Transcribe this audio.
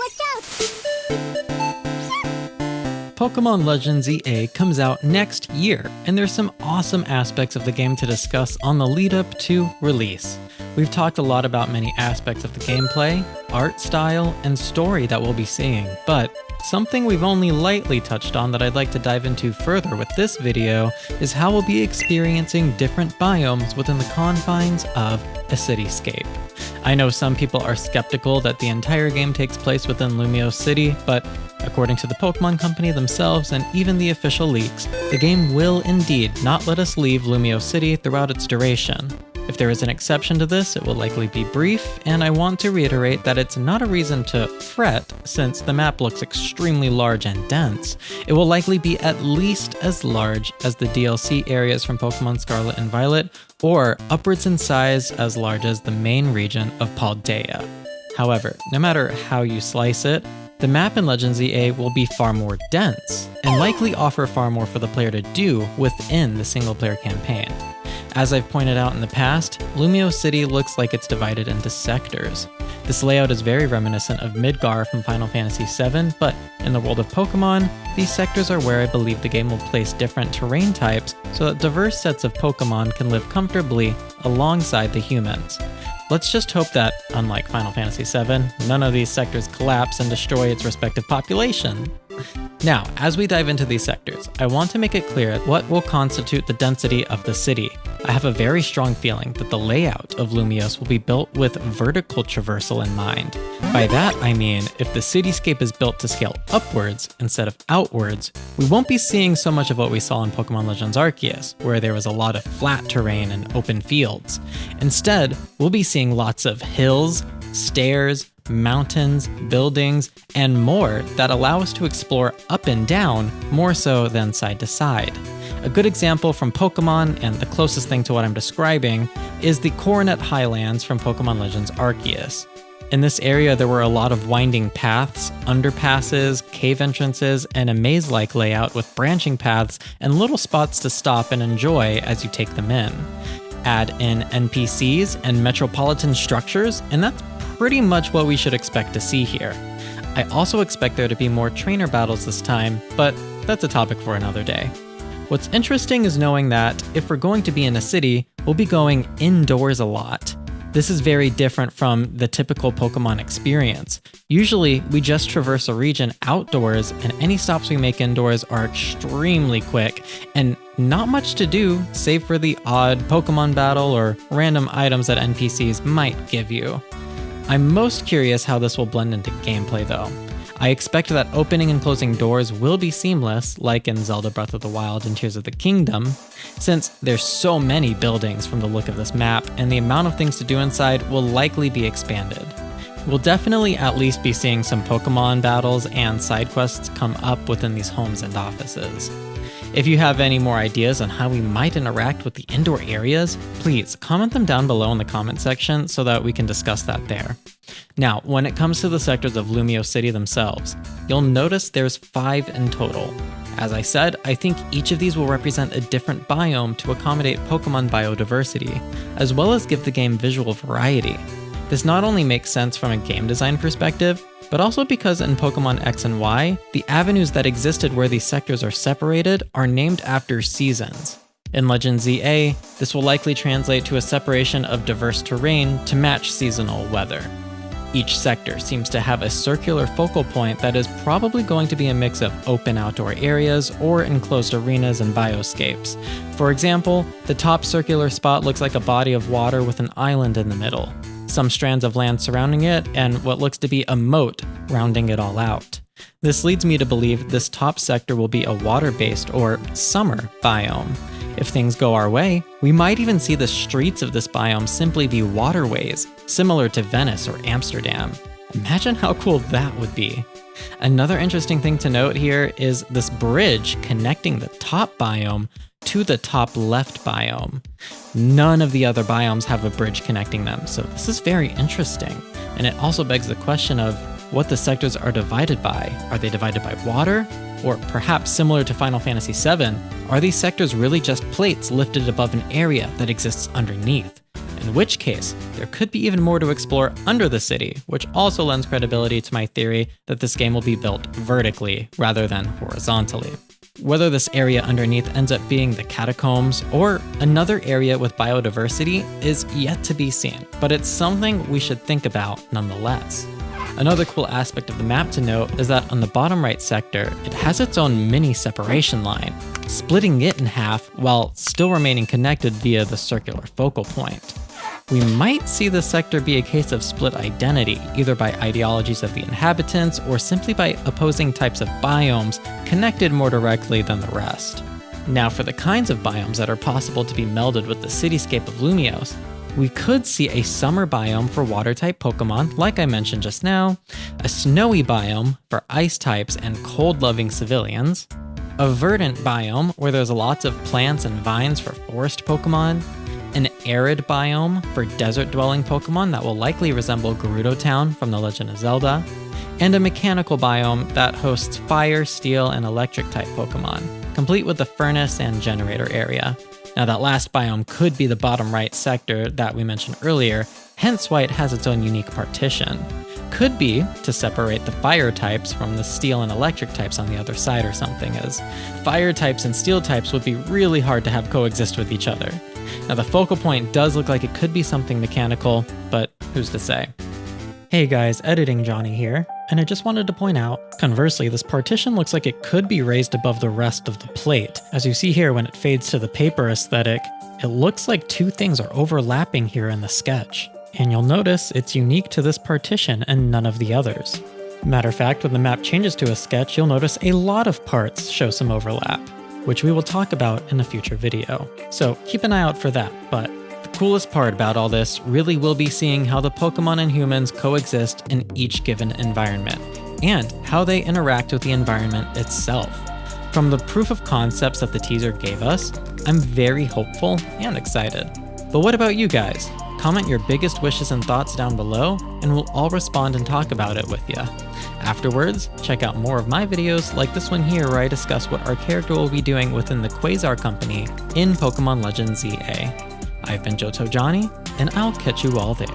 Watch out! Pokemon Legends EA comes out next year, and there's some awesome aspects of the game to discuss on the lead up to release. We've talked a lot about many aspects of the gameplay, art style, and story that we'll be seeing, but something we've only lightly touched on that I'd like to dive into further with this video is how we'll be experiencing different biomes within the confines of a cityscape. I know some people are skeptical that the entire game takes place within Lumiose City, but according to the Pokemon Company themselves and even the official leaks, the game will indeed not let us leave Lumiose City throughout its duration. If there is an exception to this, it will likely be brief, and I want to reiterate that it's not a reason to fret since the map looks extremely large and dense. It will likely be at least as large as the DLC areas from Pokemon Scarlet and Violet, or upwards in size as large as the main region of Paldea. However, no matter how you slice it, the map in Legends EA will be far more dense, and likely offer far more for the player to do within the single-player campaign. As I've pointed out in the past, Lumiose City looks like it's divided into sectors. This layout is very reminiscent of Midgar from Final Fantasy VII, but in the world of Pokemon, these sectors are where I believe the game will place different terrain types so that diverse sets of Pokemon can live comfortably alongside the humans. Let's just hope that, unlike Final Fantasy VII, none of these sectors collapse and destroy its respective population. Now, as we dive into these sectors, I want to make it clear what will constitute the density of the city. I have a very strong feeling that the layout of Lumiose will be built with vertical traversal in mind. By that, I mean, if the cityscape is built to scale upwards instead of outwards, we won't be seeing so much of what we saw in Pokemon Legends Arceus, where there was a lot of flat terrain and open fields. Instead, we'll be seeing lots of hills, stairs, mountains, buildings, and more that allow us to explore up and down more so than side to side. A good example from Pokemon, and the closest thing to what I'm describing, is the Coronet Highlands from Pokemon Legends Arceus. In this area, there were a lot of winding paths, underpasses, cave entrances, and a maze-like layout with branching paths and little spots to stop and enjoy as you take them in. Add in NPCs and metropolitan structures, and that's pretty much what we should expect to see here. I also expect there to be more trainer battles this time, but that's a topic for another day. What's interesting is knowing that if we're going to be in a city, we'll be going indoors a lot. This is very different from the typical Pokemon experience. Usually, we just traverse a region outdoors, and any stops we make indoors are extremely quick, and not much to do save for the odd Pokemon battle or random items that NPCs might give you. I'm most curious how this will blend into gameplay though. I expect that opening and closing doors will be seamless, like in Zelda Breath of the Wild and Tears of the Kingdom, since there's so many buildings from the look of this map, and the amount of things to do inside will likely be expanded. We'll definitely at least be seeing some Pokemon battles and side quests come up within these homes and offices. If you have any more ideas on how we might interact with the indoor areas, please comment them down below in the comment section so that we can discuss that there. Now, when it comes to the sectors of Lumiose City themselves, you'll notice there's 5 in total. As I said, I think each of these will represent a different biome to accommodate Pokemon biodiversity, as well as give the game visual variety. This not only makes sense from a game design perspective, but also because in Pokemon X and Y, the avenues that existed where these sectors are separated are named after seasons. In Legends EA, this will likely translate to a separation of diverse terrain to match seasonal weather. Each sector seems to have a circular focal point that is probably going to be a mix of open outdoor areas or enclosed arenas and bioscapes. For example, the top circular spot looks like a body of water with an island in the middle, some strands of land surrounding it, and what looks to be a moat rounding it all out. This leads me to believe this top sector will be a water-based or summer biome. If things go our way, we might even see the streets of this biome simply be waterways, similar to Venice or Amsterdam. Imagine how cool that would be. Another interesting thing to note here is this bridge connecting the top biome to the top left biome. None of the other biomes have a bridge connecting them, so this is very interesting. And it also begs the question of what the sectors are divided by. Are they divided by water? Or perhaps similar to Final Fantasy VII, are these sectors really just plates lifted above an area that exists underneath? in which case there could be even more to explore under the city, which also lends credibility to my theory that this game will be built vertically rather than horizontally. Whether this area underneath ends up being the catacombs or another area with biodiversity is yet to be seen, but it's something we should think about nonetheless. Another cool aspect of the map to note is that on the bottom right sector, it has its own mini separation line, splitting it in half while still remaining connected via the circular focal point. We might see this sector be a case of split identity, either by ideologies of the inhabitants or simply by opposing types of biomes connected more directly than the rest. Now for the kinds of biomes that are possible to be melded with the cityscape of Lumiose, we could see a summer biome for water-type Pokemon, like I mentioned just now, a snowy biome for ice types and cold-loving civilians, a verdant biome where there's lots of plants and vines for forest Pokemon, an arid biome for desert-dwelling Pokemon that will likely resemble Gerudo Town from The Legend of Zelda, and a mechanical biome that hosts fire, steel, and electric-type Pokemon, complete with a furnace and generator area. Now that last biome could be the bottom right sector that we mentioned earlier, hence why it has its own unique partition. Could be to separate the fire types from the steel and electric types on the other side or something, as fire types and steel types would be really hard to have coexist with each other. Now the focal point does look like it could be something mechanical, but who's to say? Hey guys, Editing Johnny here, and I just wanted to point out, conversely, this partition looks like it could be raised above the rest of the plate. As you see here when it fades to the paper aesthetic, it looks like two things are overlapping here in the sketch. And you'll notice it's unique to this partition and none of the others. Matter of fact, when the map changes to a sketch, you'll notice a lot of parts show some overlap, which we will talk about in a future video. So keep an eye out for that, but the coolest part about all this really will be seeing how the Pokemon and humans coexist in each given environment, and how they interact with the environment itself. From the proof of concepts that the teaser gave us, I'm very hopeful and excited. But what about you guys? Comment your biggest wishes and thoughts down below, and we'll all respond and talk about it with you. Afterwards, check out more of my videos like this one here where I discuss what our character will be doing within the Quasar Company in Pokemon Legends ZA. I've been JotoJohnny, and I'll catch you all there.